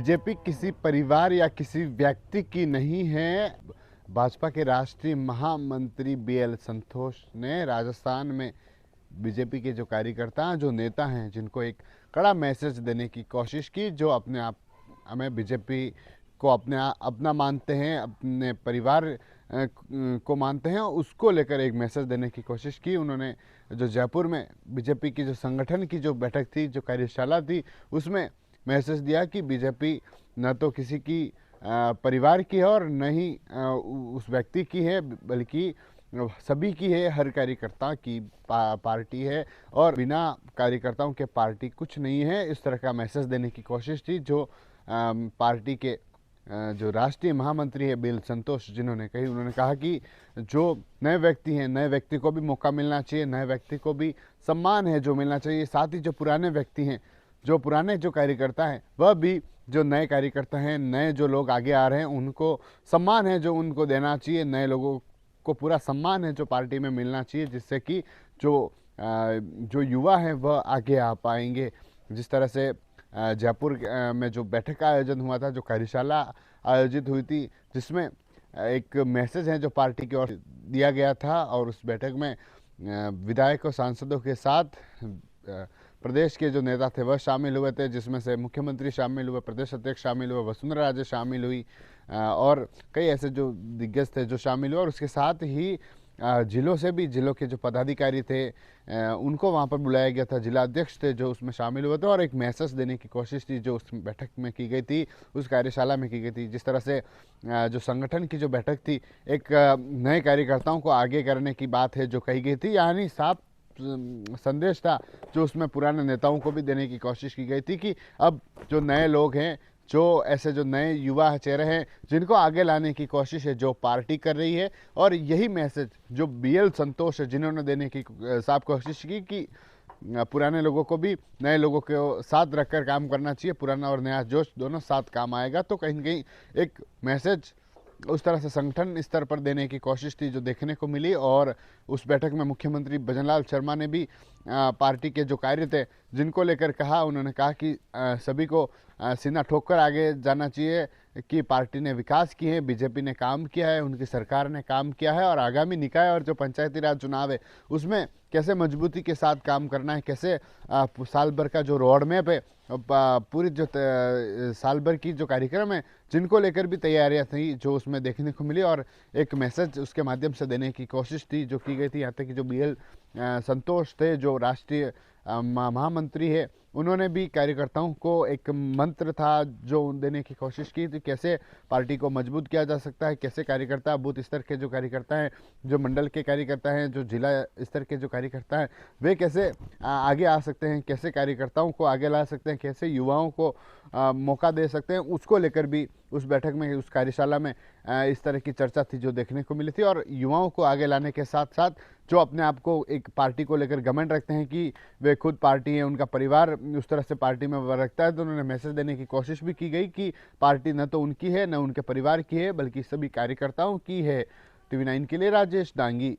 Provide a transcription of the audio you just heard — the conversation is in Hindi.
बीजेपी किसी परिवार या किसी व्यक्ति की नहीं है। भाजपा के राष्ट्रीय महामंत्री बीएल संतोष ने राजस्थान में बीजेपी के जो कार्यकर्ता हैं, जो नेता हैं, जिनको एक कड़ा मैसेज देने की कोशिश की, जो अपने आप हमें बीजेपी को अपना मानते हैं, अपने परिवार को मानते हैं, उसको लेकर एक मैसेज देने की कोशिश की। उन्होंने जो जयपुर में बीजेपी की जो संगठन की जो बैठक थी, जो कार्यशाला थी, उसमें मैसेज दिया कि बीजेपी न तो किसी की परिवार की है और न ही उस व्यक्ति की है, बल्कि सभी की है, हर कार्यकर्ता की पार्टी है और बिना कार्यकर्ताओं के पार्टी कुछ नहीं है। इस तरह का मैसेज देने की कोशिश थी, जो पार्टी के जो राष्ट्रीय महामंत्री है बीएल संतोष जिन्होंने कही। उन्होंने कहा कि जो नए व्यक्ति हैं, नए व्यक्ति को भी मौका मिलना चाहिए, नए व्यक्ति को भी सम्मान है जो मिलना चाहिए। साथ ही जो पुराने व्यक्ति हैं, जो पुराने जो कार्यकर्ता हैं, वह भी जो नए कार्यकर्ता हैं, नए जो लोग आगे आ रहे हैं, उनको सम्मान है जो उनको देना चाहिए। नए लोगों को पूरा सम्मान है जो पार्टी में मिलना चाहिए, जिससे कि जो युवा हैं वह आगे आ पाएंगे। जिस तरह से जयपुर में जो बैठक का आयोजन हुआ था, जो कार्यशाला आयोजित हुई थी, जिसमें एक मैसेज है जो पार्टी की ओर दिया गया था, और उस बैठक में विधायकों सांसदों के साथ प्रदेश के जो नेता थे वह शामिल हुए थे, जिसमें से मुख्यमंत्री शामिल हुए, प्रदेश अध्यक्ष शामिल हुए, वसुंधरा राजे शामिल हुई और कई ऐसे जो दिग्गज थे जो शामिल हुए। और उसके साथ ही जिलों से भी, जिलों के जो पदाधिकारी थे उनको वहाँ पर बुलाया गया था, जिला अध्यक्ष थे जो उसमें शामिल हुए थे, और एक मैसेज देने की कोशिश थी जो उस बैठक में की गई थी, उस कार्यशाला में की गई थी। जिस तरह से जो संगठन की जो बैठक थी, एक नए कार्यकर्ताओं को आगे करने की बात है जो कही गई थी, यानी साफ संदेश था जो उसमें पुराने नेताओं को भी देने की कोशिश की गई थी कि अब जो नए लोग हैं, जो ऐसे जो नए युवा चेहरे हैं, जिनको आगे लाने की कोशिश है जो पार्टी कर रही है। और यही मैसेज जो बीएल संतोष है जिन्होंने देने की साफ कोशिश की कि पुराने लोगों को भी नए लोगों के साथ रखकर काम करना चाहिए, पुराना और नया जोश दोनों साथ काम आएगा। तो कहीं न कहीं एक मैसेज उस तरह से संगठन स्तर पर देने की कोशिश थी जो देखने को मिली। और उस बैठक में मुख्यमंत्री भजनलाल शर्मा ने भी पार्टी के जो कार्य थे जिनको लेकर कहा, उन्होंने कहा कि सभी को सीना ठोक कर आगे जाना चाहिए कि पार्टी ने विकास किए हैं, बीजेपी ने काम किया है, उनकी सरकार ने काम किया है, और आगामी निकाय और जो पंचायती राज चुनाव है उसमें कैसे मजबूती के साथ काम करना है, कैसे साल भर का जो रोड मैप है, पूरी जो साल भर की जो कार्यक्रम है, जिनको लेकर भी तैयारियां थी जो उसमें देखने को मिली, और एक मैसेज उसके माध्यम से देने की कोशिश थी जो की गई थी। यहाँ तक कि जो बीएल संतोष थे, जो राष्ट्रीय महामंत्री है, उन्होंने भी कार्यकर्ताओं को एक मंत्र था जो देने की कोशिश की थी, कैसे पार्टी को मजबूत किया जा सकता है, कैसे कार्यकर्ता, बूथ स्तर के जो कार्यकर्ता हैं, जो मंडल के कार्यकर्ता हैं, जो जिला स्तर के जो कार्यकर्ता हैं, वे कैसे आगे आ सकते हैं, कैसे कार्यकर्ताओं को आगे ला सकते हैं, कैसे युवाओं को मौका दे सकते हैं, उसको लेकर भी उस बैठक में, उस कार्यशाला में इस तरह की चर्चा थी जो देखने को मिली थी। और युवाओं को आगे लाने के साथ साथ जो अपने आप को एक पार्टी को लेकर घमंड रखते हैं कि वे खुद पार्टी है, उनका परिवार उस तरह से पार्टी में रखता है, तो उन्होंने मैसेज देने की कोशिश भी की गई कि पार्टी न तो उनकी है, न उनके परिवार की है, बल्कि सभी कार्यकर्ताओं की है। टीवी 9 के लिए राजेश डांगी।